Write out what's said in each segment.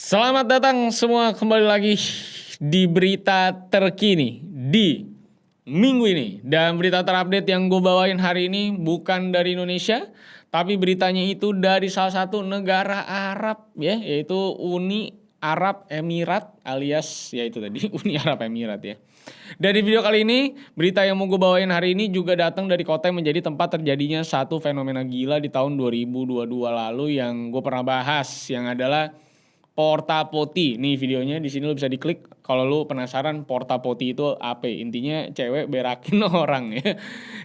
Selamat datang semua kembali lagi di berita terkini di minggu ini. Dan berita terupdate yang gue bawain hari ini bukan dari Indonesia, tapi beritanya itu dari salah satu negara Arab ya, yaitu Uni Arab Emirat alias ya itu tadi Uni Arab Emirat ya. Dari video kali ini, berita yang mau gue bawain hari ini juga datang dari kota yang menjadi tempat terjadinya satu fenomena gila di tahun 2022 lalu yang gue pernah bahas, yang adalah Porta Potty. Nih videonya di sini lo bisa diklik kalau lo penasaran Porta Potty itu apa. Intinya cewek berakin orang ya.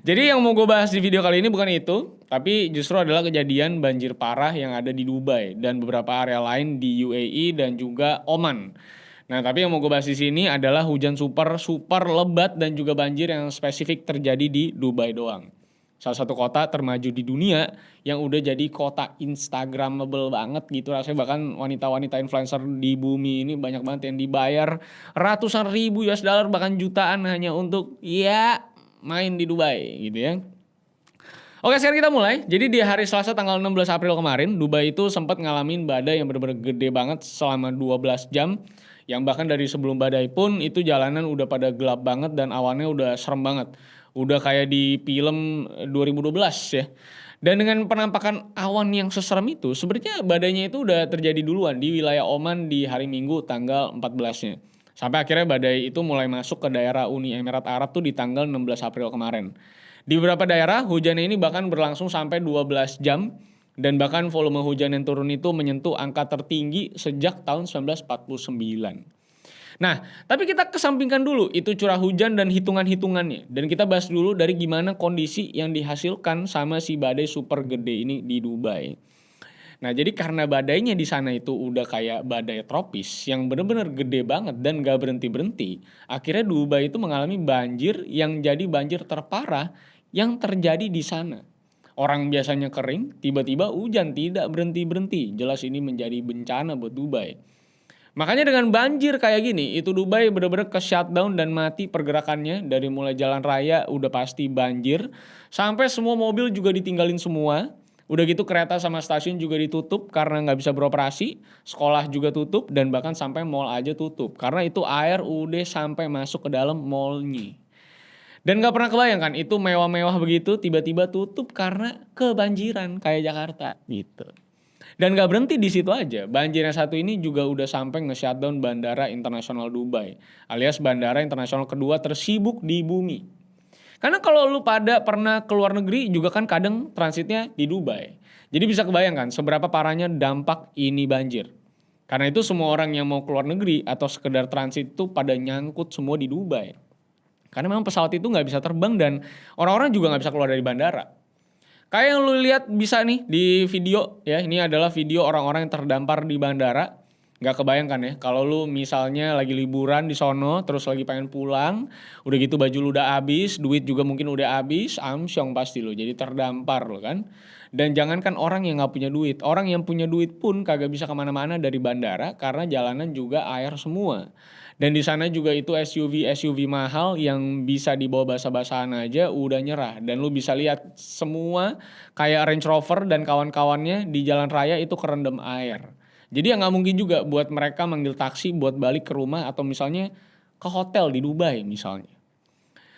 Jadi yang mau gue bahas di video kali ini bukan itu, tapi justru adalah kejadian banjir parah yang ada di Dubai dan beberapa area lain di UAE dan juga Oman. Nah, tapi yang mau gue bahas di sini adalah hujan super lebat dan juga banjir yang spesifik terjadi di Dubai doang. Salah satu kota termaju di dunia yang udah jadi kota instagramable banget gitu rasanya, bahkan wanita-wanita influencer di bumi ini banyak banget yang dibayar ratusan ribu US dollar bahkan jutaan hanya untuk ya main di Dubai gitu ya. Oke, sekarang kita mulai. Jadi di hari Selasa tanggal 16 April kemarin, Dubai itu sempat ngalamin badai yang benar-benar gede banget selama 12 jam. Yang bahkan dari sebelum badai pun itu jalanan udah pada gelap banget dan awannya udah serem banget. Udah kayak di film 2012 ya. Dan dengan penampakan awan yang seserem itu, sebenarnya badainya itu udah terjadi duluan di wilayah Oman di hari Minggu tanggal 14-nya. Sampai akhirnya badai itu mulai masuk ke daerah Uni Emirat Arab tuh di tanggal 16 April kemarin. Di beberapa daerah hujan ini bahkan berlangsung sampai 12 jam dan bahkan volume hujan yang turun itu menyentuh angka tertinggi sejak tahun 1949. Nah, tapi kita kesampingkan dulu itu curah hujan dan hitungan-hitungannya. Dan kita bahas dulu dari gimana kondisi yang dihasilkan sama si badai super gede ini di Dubai. Nah, jadi karena badainya di sana itu udah kayak badai tropis yang bener-bener gede banget dan gak berhenti-berhenti, akhirnya Dubai itu mengalami banjir yang jadi banjir terparah yang terjadi di sana. Orang biasanya kering, tiba-tiba hujan tidak berhenti-berhenti. Jelas ini menjadi bencana buat Dubai. Makanya dengan banjir kayak gini, itu Dubai bener-bener ke shutdown dan mati pergerakannya. Dari mulai jalan raya udah pasti banjir, sampai semua mobil juga ditinggalin semua. Udah gitu kereta sama stasiun juga ditutup karena nggak bisa beroperasi, sekolah juga tutup, dan bahkan sampai mall aja tutup. Karena itu air udah sampai masuk ke dalam mallnya. Dan nggak pernah kebayangkan itu mewah-mewah begitu tiba-tiba tutup karena kebanjiran kayak Jakarta gitu. Dan gak berhenti di situ aja, banjir yang satu ini juga udah sampai nge-shutdown Bandara Internasional Dubai, alias bandara internasional kedua tersibuk di bumi. Karena kalau lu pada pernah ke luar negeri juga kan kadang transitnya di Dubai. Jadi bisa kebayangkan seberapa parahnya dampak ini banjir. Karena itu semua orang yang mau ke luar negeri atau sekedar transit itu pada nyangkut semua di Dubai. Karena memang pesawat itu nggak bisa terbang dan orang-orang juga nggak bisa keluar dari bandara. Kayak yang lu lihat bisa nih di video ya, ini adalah video orang-orang yang terdampar di bandara. Gak kebayangkan ya, kalau lu misalnya lagi liburan di sono, terus lagi pengen pulang, udah gitu baju lu udah habis, duit juga mungkin udah habis, amsyong pasti lu, jadi terdampar lu kan. Dan jangankan orang yang gak punya duit, orang yang punya duit pun kagak bisa kemana-mana dari bandara karena jalanan juga air semua. Dan di sana juga itu SUV mahal yang bisa dibawa basah-basahan aja udah nyerah. Dan lu bisa lihat semua kayak Range Rover dan kawan-kawannya di jalan raya itu kerendam air. Jadi ya nggak mungkin juga buat mereka manggil taksi buat balik ke rumah atau misalnya ke hotel di Dubai misalnya.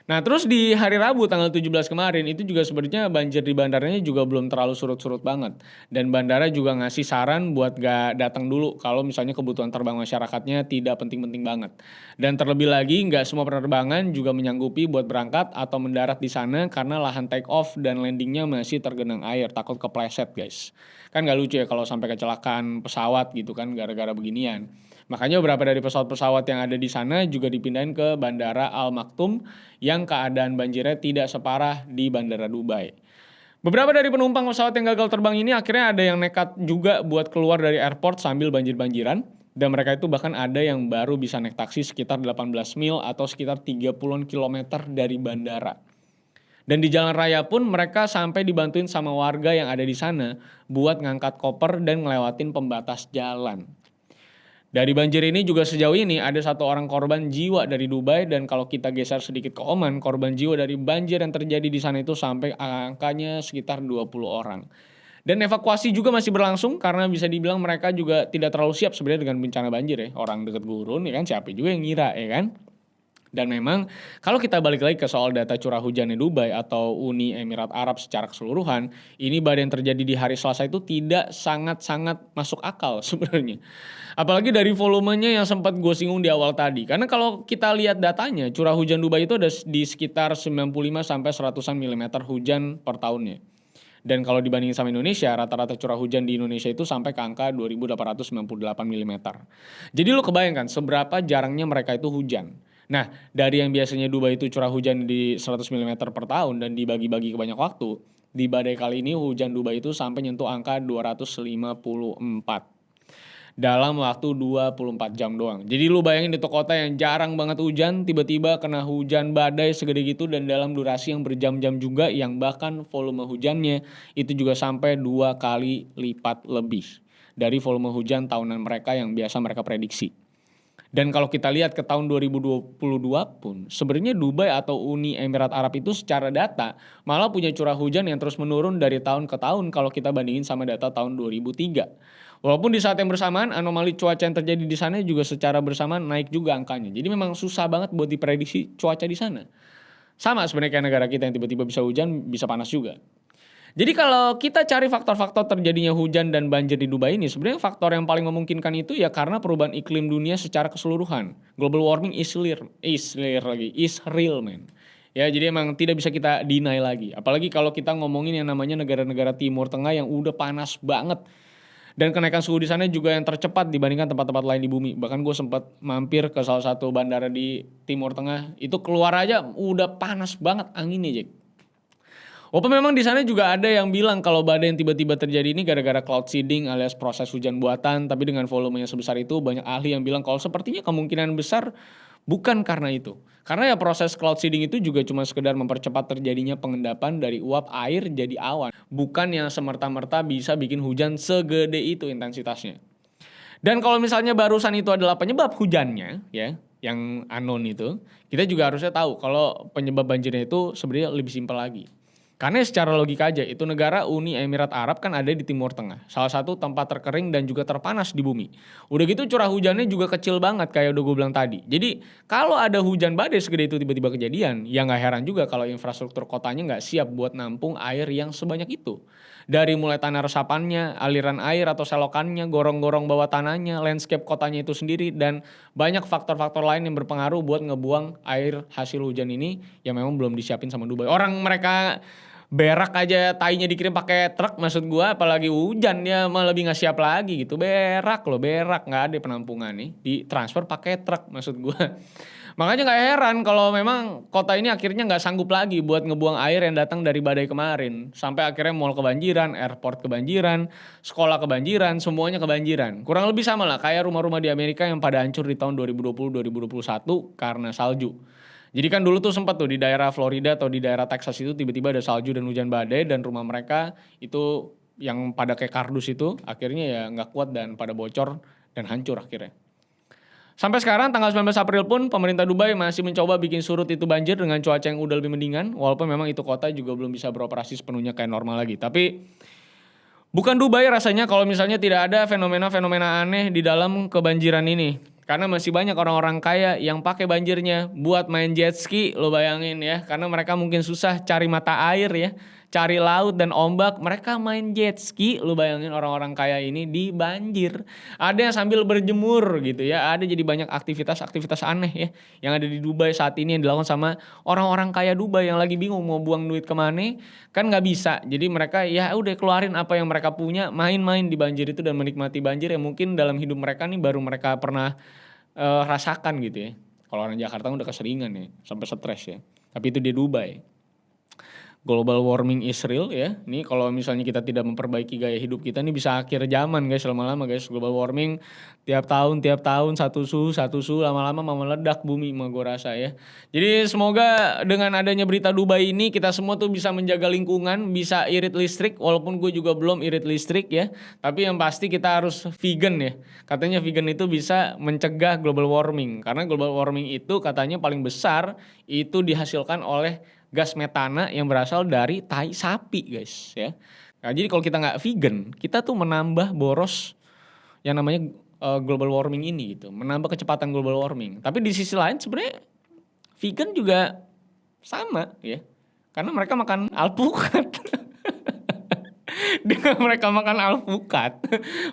Nah, terus di hari Rabu tanggal 17 kemarin itu juga sebenarnya banjir di bandaranya juga belum terlalu surut-surut banget. Dan bandara juga ngasih saran buat gak datang dulu kalau misalnya kebutuhan terbang masyarakatnya tidak penting-penting banget. Dan terlebih lagi gak semua penerbangan juga menyanggupi buat berangkat atau mendarat di sana karena lahan take off dan landingnya masih tergenang air, takut kepleset guys. Kan gak lucu ya kalau sampai kecelakaan pesawat gitu kan gara-gara beginian. Makanya beberapa dari pesawat-pesawat yang ada di sana juga dipindahin ke Bandara Al Maktoum yang keadaan banjirnya tidak separah di Bandara Dubai. Beberapa dari penumpang pesawat yang gagal terbang ini akhirnya ada yang nekat juga buat keluar dari airport sambil banjir-banjiran. Dan mereka itu bahkan ada yang baru bisa naik taksi sekitar 18 mil atau sekitar 30 kilometer dari bandara. Dan di jalan raya pun mereka sampai dibantuin sama warga yang ada di sana buat ngangkat koper dan ngelewatin pembatas jalan. Dari banjir ini juga sejauh ini ada satu orang korban jiwa dari Dubai dan kalau kita geser sedikit ke Oman, korban jiwa dari banjir yang terjadi di sana itu sampai angkanya sekitar 20 orang. Dan evakuasi juga masih berlangsung karena bisa dibilang mereka juga tidak terlalu siap sebenarnya dengan bencana banjir ya. Orang dekat gurun ya kan, siapa juga yang ngira ya kan. Dan memang kalau kita balik lagi ke soal data curah hujannya Dubai atau Uni Emirat Arab secara keseluruhan, ini badai yang terjadi di hari Selasa itu tidak sangat-sangat masuk akal sebenarnya. Apalagi dari volumenya yang sempat gue singgung di awal tadi. Karena kalau kita lihat datanya, curah hujan Dubai itu ada di sekitar 95 sampai 100-an mm hujan per tahunnya. Dan kalau dibandingin sama Indonesia, rata-rata curah hujan di Indonesia itu sampai ke angka 2.898 mm. Jadi lu kebayangkan seberapa jarangnya mereka itu hujan. Nah, dari yang biasanya Dubai itu curah hujan di 100 mm per tahun dan dibagi-bagi ke banyak waktu, di badai kali ini hujan Dubai itu sampai nyentuh angka 254 dalam waktu 24 jam doang. Jadi lu bayangin itu kota yang jarang banget hujan, tiba-tiba kena hujan badai segede gitu dan dalam durasi yang berjam-jam juga, yang bahkan volume hujannya itu juga sampai 2 kali lipat lebih dari volume hujan tahunan mereka yang biasa mereka prediksi. Dan kalau kita lihat ke tahun 2022 pun, sebenarnya Dubai atau Uni Emirat Arab itu secara data malah punya curah hujan yang terus menurun dari tahun ke tahun kalau kita bandingin sama data tahun 2003. Walaupun di saat yang bersamaan anomali cuaca yang terjadi di sana juga secara bersamaan naik juga angkanya. Jadi memang susah banget buat diprediksi cuaca di sana. Sama sebenarnya kayak negara kita yang tiba-tiba bisa hujan, bisa panas juga. Jadi kalau kita cari faktor-faktor terjadinya hujan dan banjir di Dubai ini, sebenarnya faktor yang paling memungkinkan itu ya karena perubahan iklim dunia secara keseluruhan. Global warming is real man. Ya, jadi emang tidak bisa kita deny lagi. Apalagi kalau kita ngomongin yang namanya negara-negara Timur Tengah yang udah panas banget. Dan kenaikan suhu di sana juga yang tercepat dibandingkan tempat-tempat lain di bumi. Bahkan gue sempat mampir ke salah satu bandara di Timur Tengah, itu keluar aja udah panas banget anginnya, Jack. Walaupun memang di sana juga ada yang bilang kalau badai yang tiba-tiba terjadi ini gara-gara cloud seeding alias proses hujan buatan, tapi dengan volume yang sebesar itu banyak ahli yang bilang kalau sepertinya kemungkinan besar bukan karena itu. Karena ya proses cloud seeding itu juga cuma sekedar mempercepat terjadinya pengendapan dari uap air jadi awan. Bukan yang semerta-merta bisa bikin hujan segede itu intensitasnya. Dan kalau misalnya barusan itu adalah penyebab hujannya ya, yang unknown itu, kita juga harusnya tahu kalau penyebab banjirnya itu sebenarnya lebih simpel lagi. Karena secara logika aja, itu negara Uni Emirat Arab kan ada di Timur Tengah. Salah satu tempat terkering dan juga terpanas di bumi. Udah gitu curah hujannya juga kecil banget kayak udah gue bilang tadi. Jadi kalau ada hujan badai segede itu tiba-tiba kejadian, ya gak heran juga kalau infrastruktur kotanya gak siap buat nampung air yang sebanyak itu. Dari mulai tanah resapannya, aliran air atau selokannya, gorong-gorong bawah tanahnya, landscape kotanya itu sendiri, dan banyak faktor-faktor lain yang berpengaruh buat ngebuang air hasil hujan ini yang memang belum disiapin sama Dubai. Orang mereka berak aja tainya dikirim pakai truk, maksud gua apalagi hujan dia malah lebih nggak siap lagi gitu. Berak nggak ada penampungan nih, ditransfer pakai truk maksud gua. Makanya nggak heran kalau memang kota ini akhirnya nggak sanggup lagi buat ngebuang air yang datang dari badai kemarin. Sampai akhirnya mall kebanjiran, airport kebanjiran, sekolah kebanjiran, semuanya kebanjiran. Kurang lebih sama lah kayak rumah-rumah di Amerika yang pada hancur di tahun 2020-2021 karena salju. Jadi kan dulu tuh sempat tuh di daerah Florida atau di daerah Texas itu tiba-tiba ada salju dan hujan badai dan rumah mereka itu yang pada kayak kardus itu akhirnya ya nggak kuat dan pada bocor dan hancur akhirnya. Sampai sekarang tanggal 19 April pun pemerintah Dubai masih mencoba bikin surut itu banjir dengan cuaca yang udah lebih mendingan, walaupun memang itu kota juga belum bisa beroperasi sepenuhnya kayak normal lagi. Tapi bukan Dubai rasanya kalau misalnya tidak ada fenomena-fenomena aneh di dalam kebanjiran ini. Karena masih banyak orang-orang kaya yang pakai banjirnya buat main jet ski, lo bayangin ya. Karena mereka mungkin susah cari mata air ya, cari laut dan ombak. Mereka main jet ski, lo bayangin orang-orang kaya ini di banjir. Ada yang sambil berjemur gitu ya, ada jadi banyak aktivitas-aktivitas aneh ya. Yang ada di Dubai saat ini yang dilakukan sama orang-orang kaya Dubai yang lagi bingung mau buang duit kemana. Kan nggak bisa, jadi mereka ya udah keluarin apa yang mereka punya, main-main di banjir itu dan menikmati banjir yang mungkin dalam hidup mereka nih baru mereka pernah rasakan gitu ya. Kalau orang Jakarta udah keseringan ya, sampai stres ya. Tapi itu di Dubai. Global warming is real ya. Nih kalau misalnya kita tidak memperbaiki gaya hidup kita nih bisa akhir zaman guys, lama-lama guys. Global warming tiap tahun satu suhu lama-lama mau meledak bumi mah gue rasa ya. Jadi semoga dengan adanya berita Dubai ini kita semua tuh bisa menjaga lingkungan, bisa irit listrik walaupun gue juga belum irit listrik ya. Tapi yang pasti kita harus vegan ya. Katanya vegan itu bisa mencegah global warming karena global warming itu katanya paling besar itu dihasilkan oleh gas metana yang berasal dari tai sapi guys ya. Nah, jadi kalau kita nggak vegan, kita tuh menambah boros yang namanya global warming ini gitu, menambah kecepatan global warming. Tapi di sisi lain sebenarnya vegan juga sama ya, karena mereka makan alpukat. Dengan mereka makan alpukat,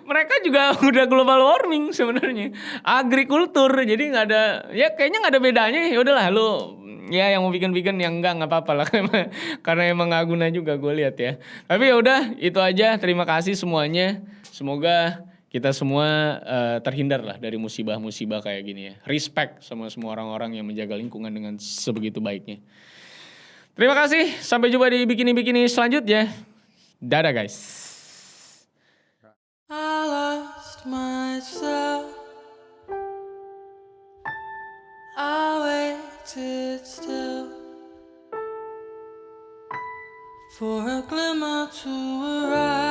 mereka juga udah global warming sebenarnya. Agrikultur, jadi nggak ada, ya kayaknya nggak ada bedanya. Ya udahlah lu, ya yang mau vegan yang enggak apa-apa lah, karena emang nggak guna juga gue lihat ya. Tapi ya udah itu aja. Terima kasih semuanya. Semoga kita semua terhindar lah dari musibah-musibah kayak gini ya. Respect sama semua orang-orang yang menjaga lingkungan dengan sebegitu baiknya. Terima kasih. Sampai jumpa di bikini-bikini selanjutnya. Dadah guys. I lost myself. I waited still for a glimmer to arrive.